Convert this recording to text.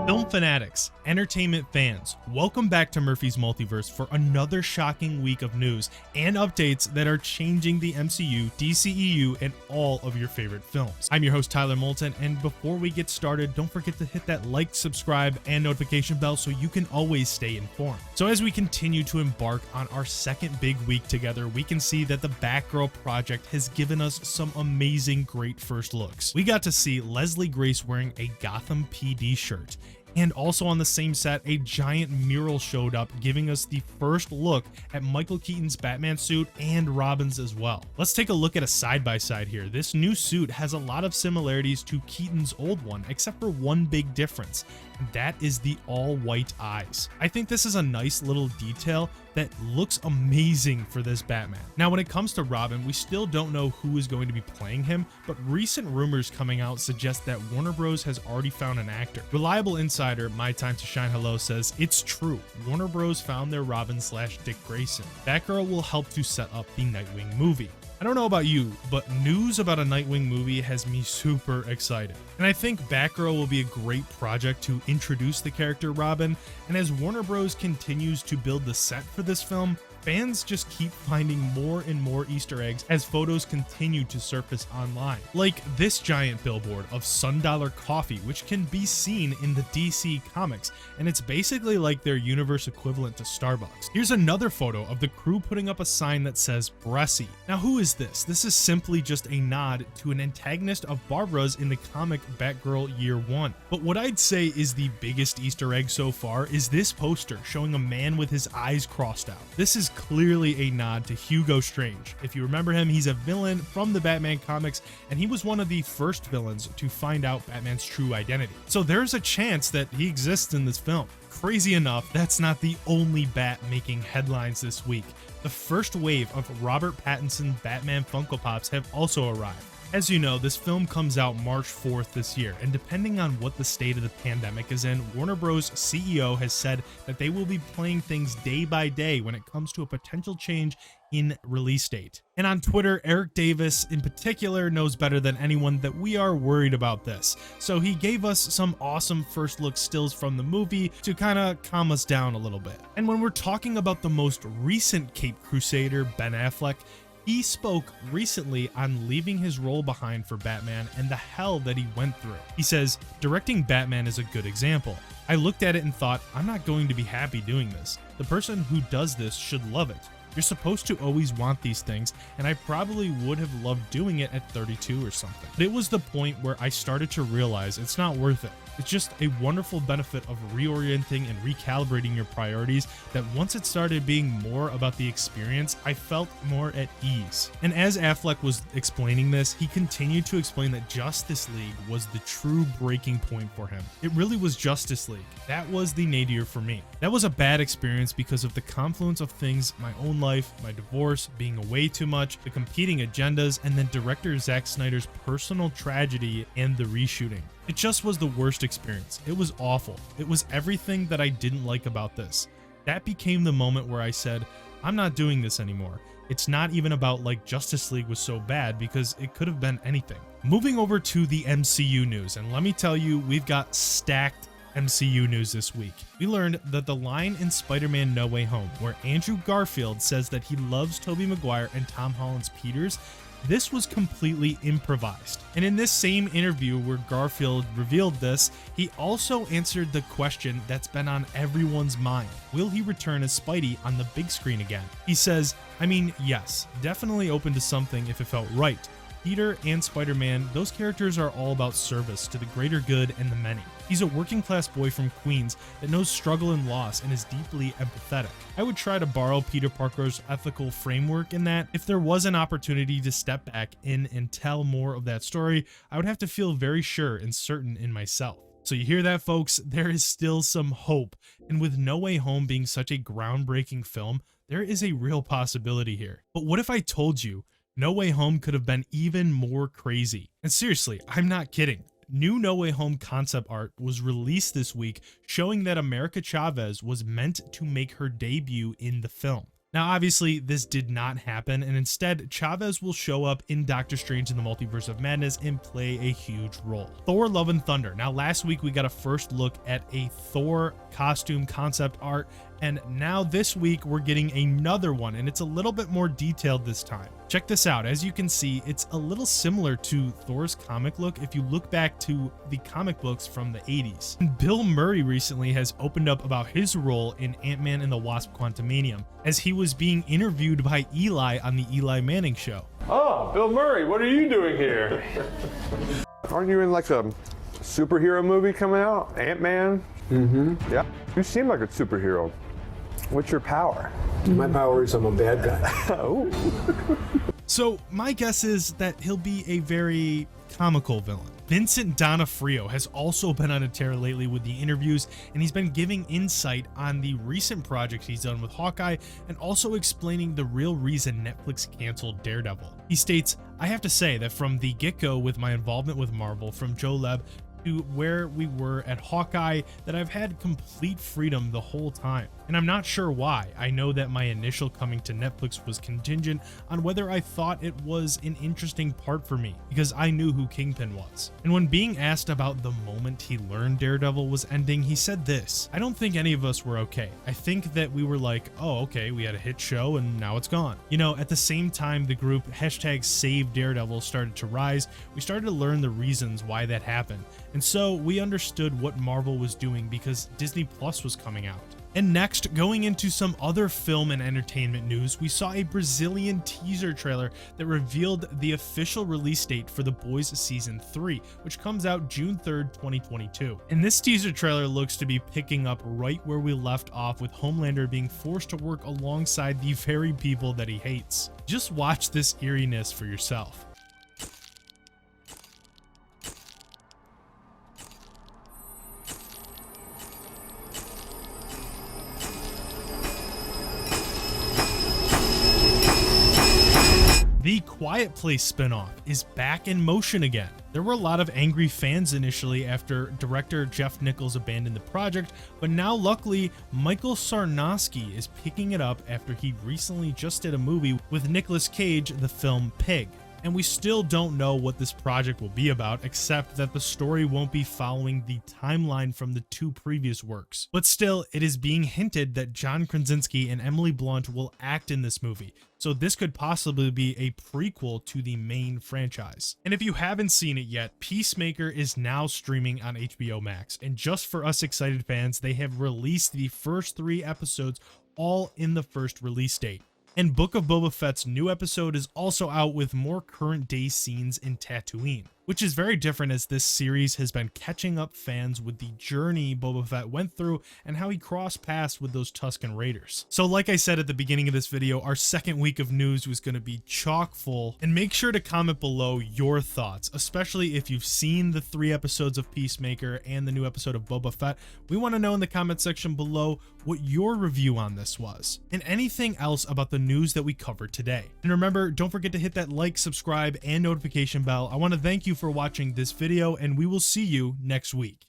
Film fanatics, entertainment fans, welcome back to Murphy's Multiverse for another shocking week of news and updates that are changing the MCU, DCEU, and all of your favorite films. I'm your host, Tyler Moulton, and before we get started, don't forget to hit that like, subscribe, and notification bell so you can always stay informed. So as we continue to embark on our second big week together, we can see that the Batgirl project has given us some amazing, great first looks. We got to see Leslie Grace wearing a Gotham PD shirt. And also on the same set, a giant mural showed up, giving us the first look at Michael Keaton's Batman suit and Robin's as well. Let's take a look at a side-by-side here. This new suit has a lot of similarities to Keaton's old one, except for one big difference, and that is the all-white eyes. I think this is a nice little detail that looks amazing for this Batman. Now, when it comes to Robin, we still don't know who is going to be playing him, but recent rumors coming out suggest that Warner Bros. Has already found an actor. Reliable insider My Time to Shine Hello says it's true. Warner Bros. Found their Robin / Dick Grayson. Batgirl will help to set up the Nightwing movie. I don't know about you, but news about a Nightwing movie has me super excited. And I think Batgirl will be a great project to introduce the character Robin, and as Warner Bros. Continues to build the set for this film, fans just keep finding more and more Easter eggs as photos continue to surface online. Like this giant billboard of Sundollar Coffee, which can be seen in the DC comics, and it's basically like their universe equivalent to Starbucks. Here's another photo of the crew putting up a sign that says Bressie. Now who is this? This is simply just a nod to an antagonist of Barbara's in the comic Batgirl Year 1. But what I'd say is the biggest Easter egg so far is this poster showing a man with his eyes crossed out. This is clearly a nod to Hugo Strange. If you remember him, he's a villain from the Batman comics, and he was one of the first villains to find out Batman's true identity. So there's a chance that he exists in this film. Crazy enough, that's not the only Bat making headlines this week. The first wave of Robert Pattinson Batman Funko Pops have also arrived. As you know, this film comes out March 4th this year, and depending on what the state of the pandemic is in, Warner Bros. CEO has said that they will be playing things day by day when it comes to a potential change in release date. And on Twitter, Eric Davis in particular knows better than anyone that we are worried about this. So he gave us some awesome first look stills from the movie to kind of calm us down a little bit. And when we're talking about the most recent Caped Crusader, Ben Affleck, he spoke recently on leaving his role behind for Batman and the hell that he went through. He says, "Directing Batman is a good example. I looked at it and thought, I'm not going to be happy doing this. The person who does this should love it. You're supposed to always want these things, and I probably would have loved doing it at 32 or something. But it was the point where I started to realize it's not worth it. It's just a wonderful benefit of reorienting and recalibrating your priorities that once it started being more about the experience, I felt more at ease." And as Affleck was explaining this, he continued to explain that Justice League was the true breaking point for him. It really was Justice League. That was the nadir for me. That was a bad experience because of the confluence of things: my own life, my divorce, being away too much, the competing agendas, and then director Zack Snyder's personal tragedy and the reshooting. It just was the worst experience. It was awful. It was everything that I didn't like about this. That became the moment where I said, I'm not doing this anymore. It's not even about like Justice League was so bad, because it could have been anything. Moving over to the MCU news, and let me tell you, we've got stacked MCU news this week. We learned that the line in Spider-Man No Way Home, where Andrew Garfield says that he loves Tobey Maguire and Tom Holland's Peters, this was completely improvised. And in this same interview where Garfield revealed this, he also answered the question that's been on everyone's mind: will he return as Spidey on the big screen again? He says, I mean, yes, definitely open to something if it felt right. Peter and Spider-Man, those characters are all about service to the greater good and the many. He's a working class boy from Queens that knows struggle and loss and is deeply empathetic. I would try to borrow Peter Parker's ethical framework in that if there was an opportunity to step back in and tell more of that story, I would have to feel very sure and certain in myself. So you hear that, folks? There is still some hope. And with No Way Home being such a groundbreaking film, there is a real possibility here. But what if I told you No Way Home could have been even more crazy? And seriously, I'm not kidding. New No Way Home concept art was released this week showing that America Chavez was meant to make her debut in the film. Now, obviously, this did not happen, and instead, Chavez will show up in Doctor Strange in the Multiverse of Madness and play a huge role. Thor: Love and Thunder. Now, last week we got a first look at a Thor costume concept art, and now this week we're getting another one, and it's a little bit more detailed this time. Check this out. As you can see, it's a little similar to Thor's comic look if you look back to the comic books from the 80s. And Bill Murray recently has opened up about his role in Ant-Man and the Wasp: Quantumanium, as he was being interviewed by Eli on the Eli Manning Show. Oh, Bill Murray, what are you doing here? Aren't you in like a superhero movie coming out? Ant-Man? Mm-hmm. Yeah. You seem like a superhero. What's your power? My power is I'm a bad guy. Oh. So my guess is that he'll be a very comical villain. Vincent D'Onofrio has also been on a tear lately with the interviews, and he's been giving insight on the recent projects he's done with Hawkeye and also explaining the real reason Netflix canceled Daredevil. He states, "I have to say that from the get-go with my involvement with Marvel, from Joe Leb to where we were at Hawkeye, that I've had complete freedom the whole time. And I'm not sure why. I know that my initial coming to Netflix was contingent on whether I thought it was an interesting part for me, because I knew who Kingpin was." And when being asked about the moment he learned Daredevil was ending, he said this: "I don't think any of us were okay. I think that we were like, oh, okay, we had a hit show and now it's gone." You know, at the same time the group #SaveDaredevil started to rise, we started to learn the reasons why that happened. And so we understood what Marvel was doing because Disney Plus was coming out. And next, going into some other film and entertainment news, we saw a Brazilian teaser trailer that revealed the official release date for The Boys Season 3, which comes out June 3rd, 2022. And this teaser trailer looks to be picking up right where we left off, with Homelander being forced to work alongside the very people that he hates. Just watch this eeriness for yourself. The Quiet Place spinoff is back in motion again. There were a lot of angry fans initially after director Jeff Nichols abandoned the project, but now luckily Michael Sarnowski is picking it up after he recently just did a movie with Nicolas Cage, the film Pig. And we still don't know what this project will be about, except that the story won't be following the timeline from the two previous works. But still, it is being hinted that John Krasinski and Emily Blunt will act in this movie, so this could possibly be a prequel to the main franchise. And if you haven't seen it yet, Peacemaker is now streaming on HBO Max, and just for us excited fans, they have released the first 3 episodes all in the first release date. And Book of Boba Fett's new episode is also out with more current day scenes in Tatooine, which is very different, as this series has been catching up fans with the journey Boba Fett went through and how he crossed paths with those Tusken Raiders. So like I said at the beginning of this video, our second week of news was going to be chock full, and make sure to comment below your thoughts, especially if you've seen the 3 episodes of Peacemaker and the new episode of Boba Fett. We want to know in the comment section below what your review on this was, and anything else about the news that we covered today. And remember, don't forget to hit that like, subscribe, and notification bell. I want to thank you for watching this video, and we will see you next week.